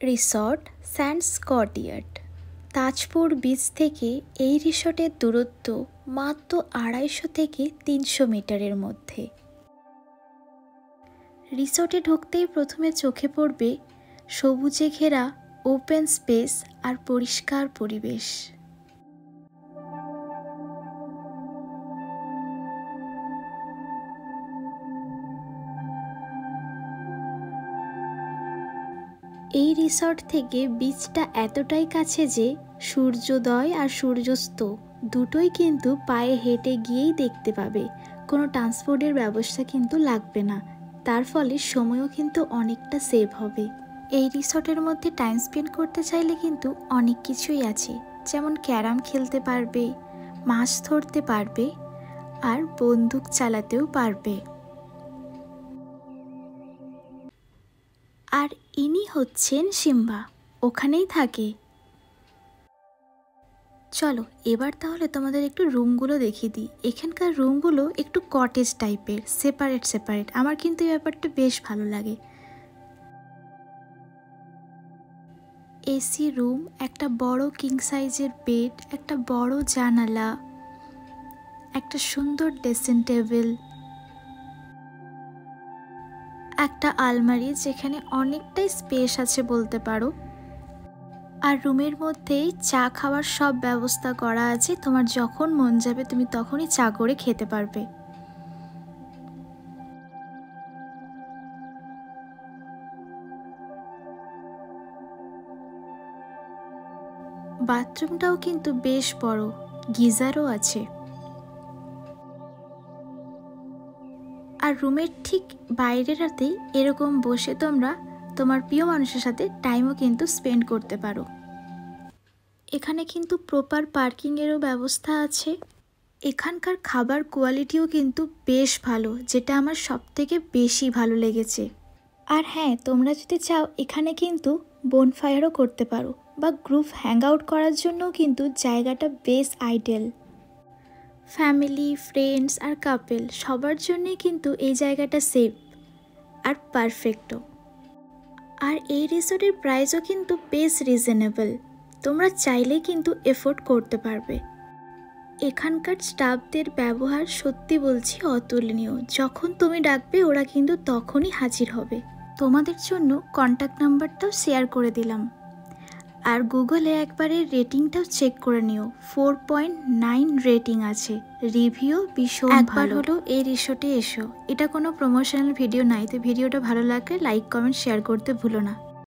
Resort sands courtyard. Tajpur beach থেকে এই রিসর্টের দূরত্ব মাত্র 250 থেকে 300 মিটারের মধ্যে। রিসর্টে ঢুকতেই প্রথমে চোখে পড়বে সবুজে ঘেরা ওপেন স্পেস আর পরিষ্কার পরিবেশ। এই রিসর্ট থেকে বিচটা এতটাই কাছে যে সূর্যোদয় আর সূর্যাস্ত দুটোই কিন্তু পায়ে হেঁটে গিয়েই দেখতে পাবে। কোনো ট্রান্সপোর্টের ব্যবস্থা কিন্তু লাগবে না, তার ফলে সময়ও কিন্তু অনেকটা সেভ হবে। এই রিসর্টের মধ্যে টাইম স্পেন্ড করতে চাইলে কিন্তু অনেক কিছুই আছে, যেমন ক্যারাম খেলতে পারবে, মাছ ধরতে পারবে আর বন্দুক চালাতেও পারবে। আর ইনি হচ্ছেন সিম্বা, ওখানেই থাকে। চলো এবার তাহলে তোমাদের একটু রুমগুলো দেখিয়ে দিই। এখানকার রুমগুলো একটু কটেজ টাইপের, সেপারেট। আমার কিন্তু এই ব্যাপারটা বেশ ভালো লাগে। এসি রুম, একটা বড় কিং সাইজের বেড, একটা বড় জানালা, একটা সুন্দর ড্রেসিং টেবিল, একটা আলমারি যেখানে অনেকটাই স্পেস আছে বলতে পারো। আর রুমের মধ্যেই চা খাওয়ার সব ব্যবস্থা করা আছে, তোমার যখন মন যাবে তুমি তখনই চা করে খেতে পারবে। বাথরুমটাও কিন্তু বেশ বড়, গিজারও আছে। আর রুমের ঠিক বাইরেটাতেই এরকম বসে তোমরা তোমার প্রিয় মানুষের সাথে টাইমও কিন্তু স্পেন্ড করতে পারো। এখানে কিন্তু প্রপার পার্কিংয়েরও ব্যবস্থা আছে। এখানকার খাবার কোয়ালিটিও কিন্তু বেশ ভালো, যেটা আমার সবথেকে বেশি ভালো লেগেছে। আর হ্যাঁ, তোমরা যদি চাও এখানে কিন্তু বোনফায়ারও করতে পারো, বা গ্রুপ হ্যাং আউট করার জন্যও কিন্তু জায়গাটা বেশ আইডিয়াল। ফ্যামিলি, ফ্রেন্ডস আর কাপল সবার জন্যই কিন্তু এই জায়গাটা সেফ আর পারফেক্টও। আর এই রিসোর্টের প্রাইসও কিন্তু বেশ রিজনেবল, তোমরা চাইলেই কিন্তু এফোর্ড করতে পারবে। এখানকার স্টাফদের ব্যবহার সত্যি বলছি অতুলনীয়, যখন তুমি ডাকবে ওরা কিন্তু তখনই হাজির হবে। তোমাদের জন্য কন্ট্যাক্ট নাম্বারটাও শেয়ার করে দিলাম। আর গুগলে একবারে রেটিংটাও চেক করে নিও, 4.9 রেটিং আছে, রিভিউ ভীষণ ভালো। একবার হলো এই রিসোর্টে এসো। এটা কোনো প্রমোশনাল ভিডিও নাই, তো ভিডিওটা ভালো লাগলে লাইক কমেন্ট শেয়ার করতে ভুলো না।